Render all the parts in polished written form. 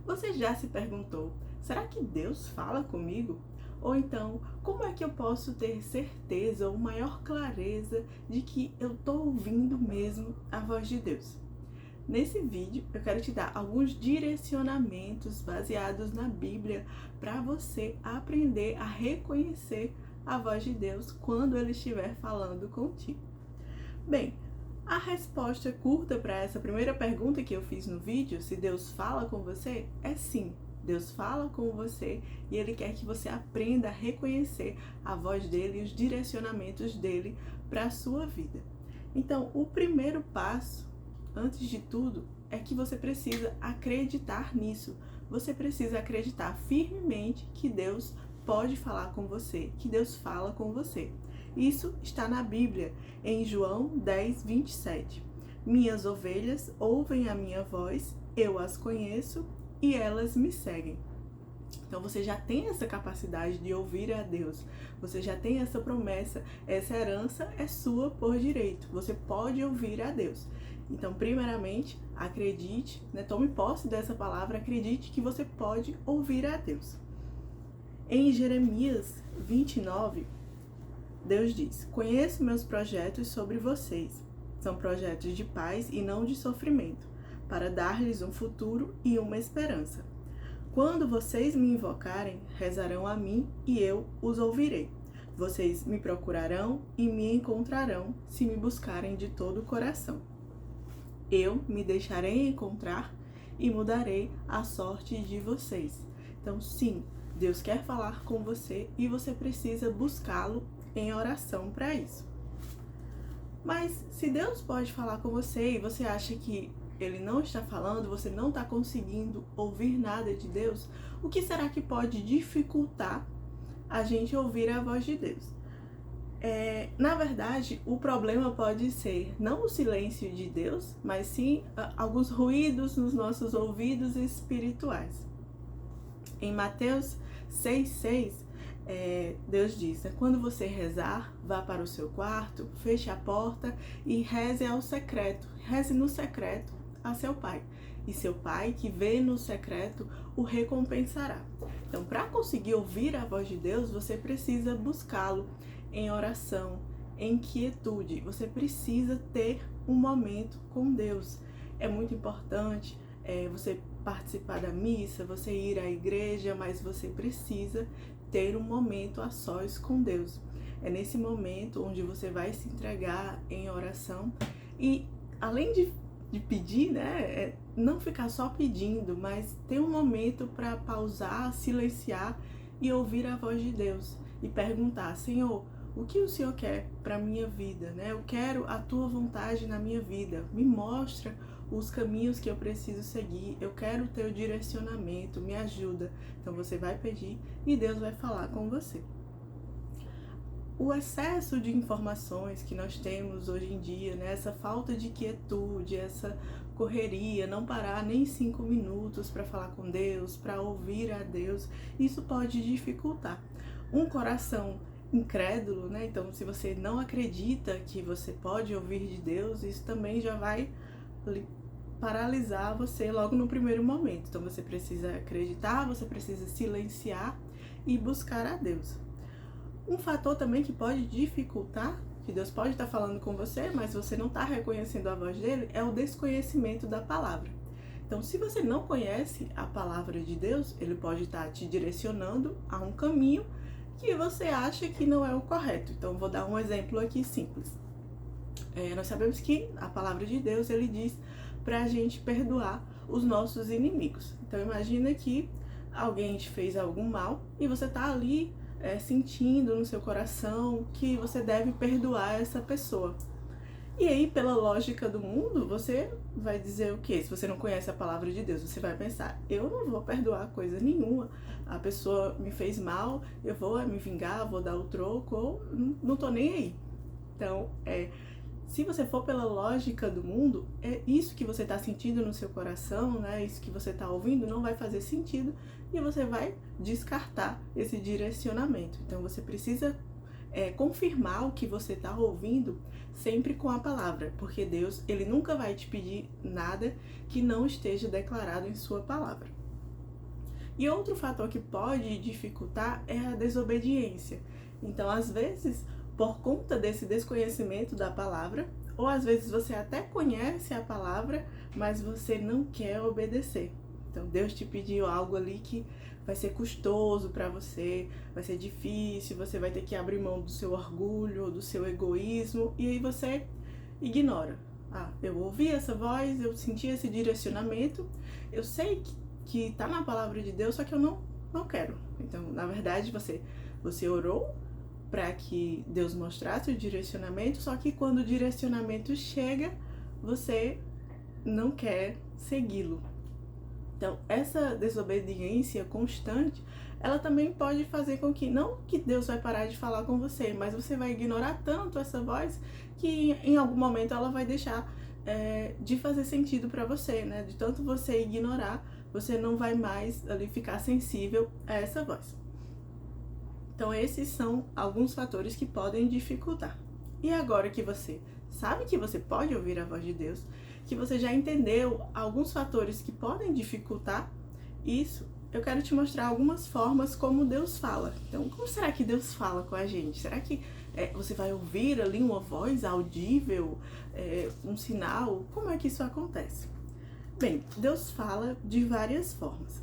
Você já se perguntou, será que Deus fala comigo? Ou então, como é que eu posso ter certeza ou maior clareza de que eu estou ouvindo mesmo a voz de Deus? Nesse vídeo, eu quero te dar alguns direcionamentos baseados na Bíblia para você aprender a reconhecer a voz de Deus quando Ele estiver falando contigo. Bem, a resposta curta para essa primeira pergunta que eu fiz no vídeo, se Deus fala com você, é sim. Deus fala com você e Ele quer que você aprenda a reconhecer a voz dele e os direcionamentos dele para a sua vida. Então, o primeiro passo, antes de tudo, é que você precisa acreditar nisso. Você precisa acreditar firmemente que Deus pode falar com você, que Deus fala com você. Isso está na Bíblia, em João 10, 27. Minhas ovelhas ouvem a minha voz, eu as conheço e elas me seguem. Então você já tem essa capacidade de ouvir a Deus, você já tem essa promessa, essa herança é sua por direito, você pode ouvir a Deus. Então, primeiramente, acredite, tome posse dessa palavra, acredite que você pode ouvir a Deus. Em Jeremias 29, Deus diz: conheço meus projetos sobre vocês. São projetos de paz e não de sofrimento, para dar-lhes um futuro e uma esperança. Quando vocês me invocarem, rezarão a mim e eu os ouvirei. Vocês me procurarão e me encontrarão se me buscarem de todo o coração. Eu me deixarei encontrar e mudarei a sorte de vocês. Então, sim, Deus quer falar com você e você precisa buscá-lo em oração para isso. Mas se Deus pode falar com você e você acha que Ele não está falando, você não está conseguindo ouvir nada de Deus, o que será que pode dificultar a gente ouvir a voz de Deus? Na verdade, o problema pode ser não o silêncio de Deus, mas sim alguns ruídos nos nossos ouvidos espirituais. Em Mateus 6,6, Deus diz: quando você rezar, vá para o seu quarto, feche a porta e reze ao secreto. Reze no secreto a seu pai. E seu pai, que vê no secreto, o recompensará. Então, para conseguir ouvir a voz de Deus, você precisa buscá-lo em oração, em quietude. Você precisa ter um momento com Deus. É muito importante você participar da missa, você ir à igreja, mas você precisa ter um momento a sós com Deus. É nesse momento onde você vai se entregar em oração e, além de pedir, não ficar só pedindo, mas ter um momento para pausar, silenciar e ouvir a voz de Deus e perguntar: Senhor, o que o Senhor quer para a minha vida? Eu quero a tua vontade na minha vida. Me mostra os caminhos que eu preciso seguir. Eu quero o teu direcionamento. Me ajuda. Então você vai pedir e Deus vai falar com você. O excesso de informações que nós temos hoje em dia, essa falta de quietude, essa correria, não parar nem 5 minutos para falar com Deus, para ouvir a Deus, isso pode dificultar. Um coração incrédulo, então se você não acredita que você pode ouvir de Deus, isso também já vai paralisar você logo no primeiro momento. Então você precisa acreditar, você precisa silenciar e buscar a Deus. Um fator também que pode dificultar, que Deus pode estar falando com você, mas você não está reconhecendo a voz dele, é o desconhecimento da palavra. Então, se você não conhece a palavra de Deus, ele pode estar te direcionando a um caminho que você acha que não é o correto. Então, vou dar um exemplo aqui simples. Nós sabemos que a palavra de Deus, ele diz para a gente perdoar os nossos inimigos. Então, imagina que alguém te fez algum mal e você está ali sentindo no seu coração que você deve perdoar essa pessoa. E aí, pela lógica do mundo, você vai dizer o quê? Se você não conhece a palavra de Deus, você vai pensar: eu não vou perdoar coisa nenhuma. A pessoa me fez mal, eu vou me vingar, vou dar o troco, ou não tô nem aí. Então, se você for pela lógica do mundo, é isso que você está sentindo no seu coração, isso que você está ouvindo não vai fazer sentido e você vai descartar esse direcionamento. Então você precisa confirmar o que você está ouvindo sempre com a palavra, porque Deus, ele nunca vai te pedir nada que não esteja declarado em sua palavra. E outro fator que pode dificultar é a desobediência. Então, às vezes, por conta desse desconhecimento da palavra, ou às vezes você até conhece a palavra, mas você não quer obedecer. Então, Deus te pediu algo ali que vai ser custoso para você, vai ser difícil, você vai ter que abrir mão do seu orgulho, do seu egoísmo, e aí você ignora. Ah, eu ouvi essa voz, eu senti esse direcionamento, eu sei que tá na palavra de Deus, só que eu não quero. Então, na verdade, você orou para que Deus mostrasse o direcionamento, só que quando o direcionamento chega, você não quer segui-lo. Então, essa desobediência constante, ela também pode fazer com que, não que Deus vai parar de falar com você, mas você vai ignorar tanto essa voz que em algum momento ela vai deixar de fazer sentido para você, né? De tanto você ignorar, você não vai mais ali ficar sensível a essa voz. Então, esses são alguns fatores que podem dificultar. E agora que você sabe que você pode ouvir a voz de Deus, que você já entendeu alguns fatores que podem dificultar isso, eu quero te mostrar algumas formas como Deus fala. Então, como será que Deus fala com a gente? Será que você vai ouvir ali uma voz audível, um sinal? Como é que isso acontece? Bem, Deus fala de várias formas.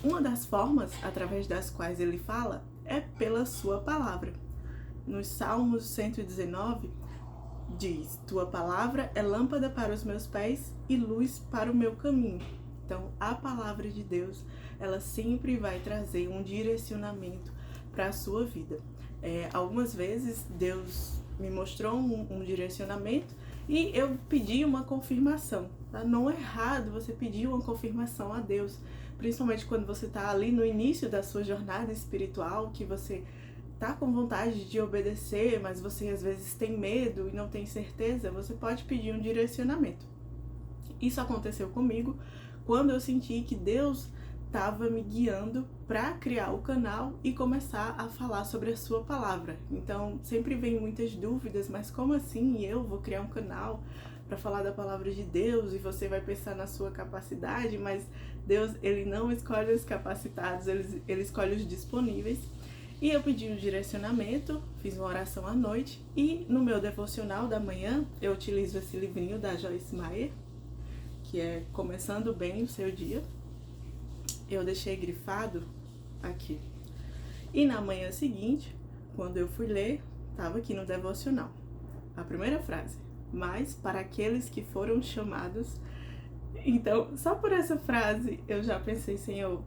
Uma das formas através das quais ele fala é pela sua palavra. Nos Salmos 119, diz: tua palavra é lâmpada para os meus pés e luz para o meu caminho. Então, a palavra de Deus, ela sempre vai trazer um direcionamento para a sua vida. Algumas vezes, Deus me mostrou um direcionamento e eu pedi uma confirmação. Tá? Não é errado você pedir uma confirmação a Deus, principalmente quando você está ali no início da sua jornada espiritual, que você tá com vontade de obedecer, mas você às vezes tem medo e não tem certeza, você pode pedir um direcionamento. Isso aconteceu comigo quando eu senti que Deus estava me guiando para criar o canal e começar a falar sobre a sua palavra. Então, sempre vem muitas dúvidas, mas como assim eu vou criar um canal para falar da palavra de Deus? E você vai pensar na sua capacidade, mas Deus, ele não escolhe os capacitados, ele escolhe os disponíveis. E eu pedi um direcionamento, fiz uma oração à noite e no meu devocional da manhã eu utilizo esse livrinho da Joyce Meyer, que é Começando Bem o Seu Dia. Eu deixei grifado aqui. E na manhã seguinte, quando eu fui ler, estava aqui no devocional. A primeira frase: mas para aqueles que foram chamados. Então, só por essa frase eu já pensei, Senhor,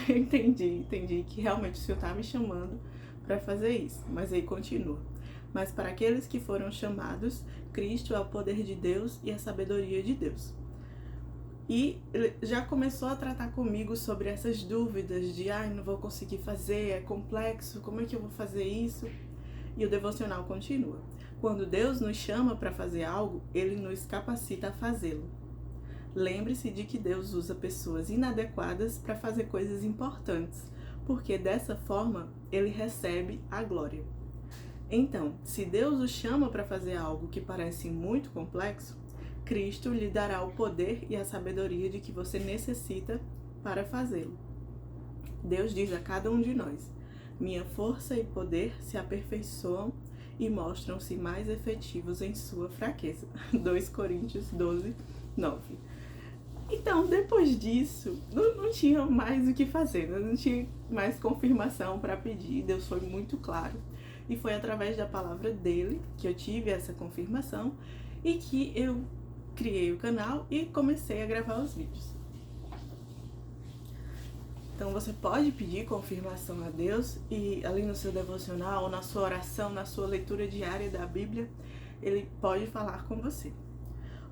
entendi que realmente o Senhor está me chamando para fazer isso. Mas aí continua. Mas para aqueles que foram chamados, Cristo é o poder de Deus e a sabedoria de Deus. E ele já começou a tratar comigo sobre essas dúvidas de não vou conseguir fazer, é complexo, como é que eu vou fazer isso? E o devocional continua. Quando Deus nos chama para fazer algo, Ele nos capacita a fazê-lo. Lembre-se de que Deus usa pessoas inadequadas para fazer coisas importantes, porque dessa forma Ele recebe a glória. Então, se Deus o chama para fazer algo que parece muito complexo, Cristo lhe dará o poder e a sabedoria de que você necessita para fazê-lo. Deus diz a cada um de nós: minha força e poder se aperfeiçoam e mostram-se mais efetivos em sua fraqueza. 2 Coríntios 12, 9. Então, depois disso, não tinha mais o que fazer, não tinha mais confirmação para pedir. Deus foi muito claro. E foi através da palavra dele que eu tive essa confirmação e que eu criei o canal e comecei a gravar os vídeos. Então você pode pedir confirmação a Deus e ali no seu devocional, na sua oração, na sua leitura diária da Bíblia, Ele pode falar com você.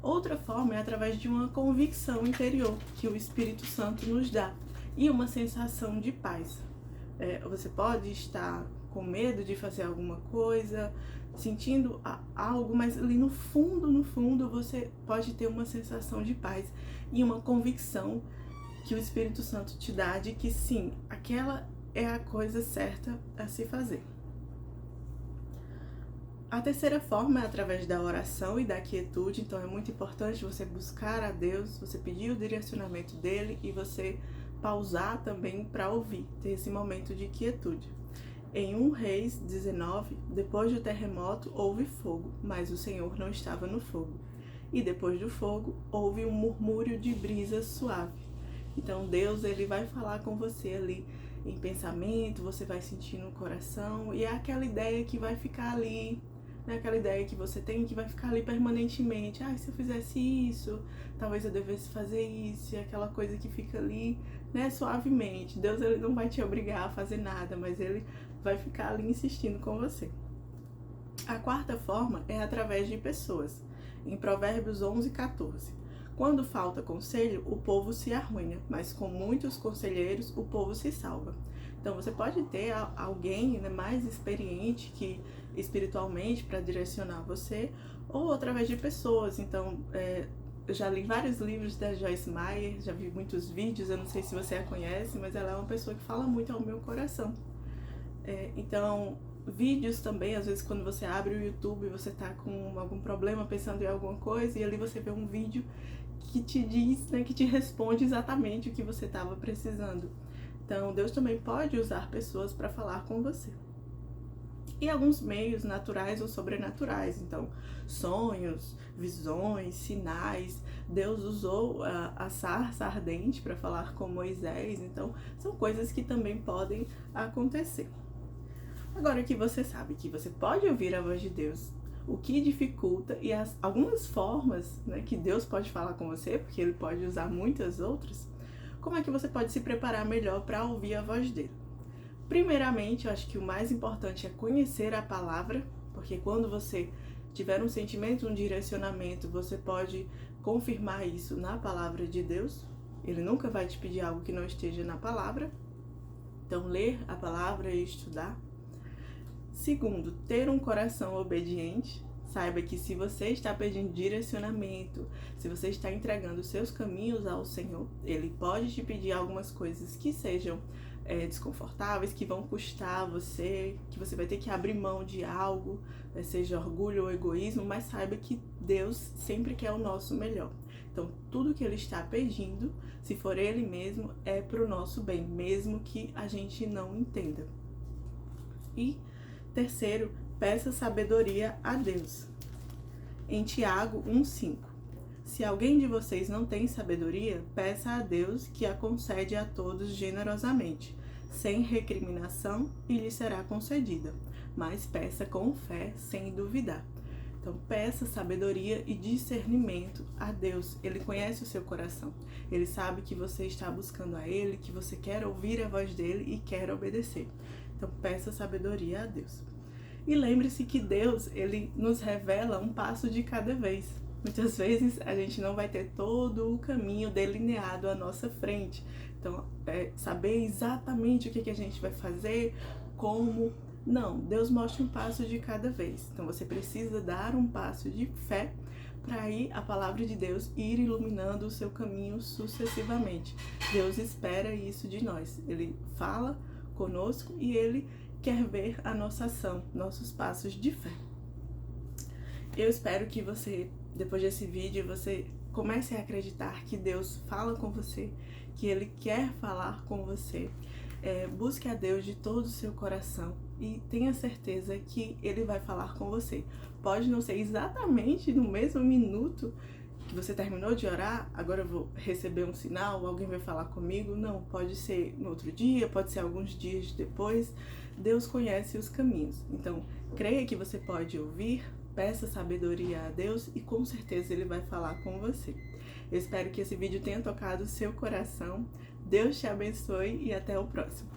Outra forma é através de uma convicção interior que o Espírito Santo nos dá e uma sensação de paz. Você pode estar com medo de fazer alguma coisa, sentindo algo, mas ali no fundo, você pode ter uma sensação de paz e uma convicção que o Espírito Santo te dá de que sim, aquela é a coisa certa a se fazer. A terceira forma é através da oração e da quietude, então é muito importante você buscar a Deus, você pedir o direcionamento dele e você pausar também para ouvir, ter esse momento de quietude. Em 1 Reis 19, depois do terremoto houve fogo, mas o Senhor não estava no fogo. E depois do fogo houve um murmúrio de brisa suave. Então Deus, ele vai falar com você ali em pensamento, você vai sentir no coração, e é aquela ideia que vai ficar ali, né? Aquela ideia que você tem que vai ficar ali permanentemente. Se eu fizesse isso, talvez eu devesse fazer isso, e aquela coisa que fica ali, né, suavemente. Deus, ele não vai te obrigar a fazer nada, mas ele vai ficar ali insistindo com você. A quarta forma é através de pessoas. Em Provérbios 11:14. Quando falta conselho, o povo se arruina, mas com muitos conselheiros, o povo se salva. Então, você pode ter alguém, né, mais experiente que espiritualmente para direcionar você, ou através de pessoas. Então, eu já li vários livros da Joyce Meyer, já vi muitos vídeos, eu não sei se você a conhece, mas ela é uma pessoa que fala muito ao meu coração. Então, vídeos também, às vezes quando você abre o YouTube, você tá com algum problema, pensando em alguma coisa, e ali você vê um vídeo que te diz, né, que te responde exatamente o que você estava precisando. Então, Deus também pode usar pessoas para falar com você. E alguns meios naturais ou sobrenaturais, então sonhos, visões, sinais. Deus usou a sarça ardente para falar com Moisés, então são coisas que também podem acontecer. Agora que você sabe que você pode ouvir a voz de Deus, o que dificulta e algumas formas, né, que Deus pode falar com você, porque Ele pode usar muitas outras, como é que você pode se preparar melhor para ouvir a voz dele? Primeiramente, eu acho que o mais importante é conhecer a palavra, porque quando você tiver um sentimento, um direcionamento, você pode confirmar isso na palavra de Deus. Ele nunca vai te pedir algo que não esteja na palavra. Então, ler a palavra e estudar. Segundo, ter um coração obediente. Saiba que se você está pedindo direcionamento, se você está entregando os seus caminhos ao Senhor, Ele pode te pedir algumas coisas que sejam desconfortáveis, que vão custar você, que você vai ter que abrir mão de algo, seja orgulho ou egoísmo, mas saiba que Deus sempre quer o nosso melhor. Então, tudo que Ele está pedindo, se for Ele mesmo, é para o nosso bem, mesmo que a gente não entenda. E terceiro, peça sabedoria a Deus. Em Tiago 1:5. Se alguém de vocês não tem sabedoria, peça a Deus, que a concede a todos generosamente, sem recriminação, e lhe será concedida. Mas peça com fé, sem duvidar. Então, peça sabedoria e discernimento a Deus. Ele conhece o seu coração. Ele sabe que você está buscando a Ele, que você quer ouvir a voz dEle e quer obedecer. Então, peça sabedoria a Deus. E lembre-se que Deus, Ele nos revela um passo de cada vez. Muitas vezes a gente não vai ter todo o caminho delineado à nossa frente. Então, saber exatamente o que a gente vai fazer, como... Não, Deus mostra um passo de cada vez. Então, você precisa dar um passo de fé para aí a palavra de Deus ir iluminando o seu caminho sucessivamente. Deus espera isso de nós. Ele fala conosco e Ele quer ver a nossa ação, nossos passos de fé. Eu espero que você, depois desse vídeo, você comece a acreditar que Deus fala com você, que Ele quer falar com você. Busque a Deus de todo o seu coração e tenha certeza que Ele vai falar com você. Pode não ser exatamente no mesmo minuto que você terminou de orar, agora eu vou receber um sinal, alguém vai falar comigo. Não, pode ser no outro dia, pode ser alguns dias depois. Deus conhece os caminhos. Então, creia que você pode ouvir, peça sabedoria a Deus e com certeza Ele vai falar com você. Eu espero que esse vídeo tenha tocado o seu coração. Deus te abençoe e até o próximo.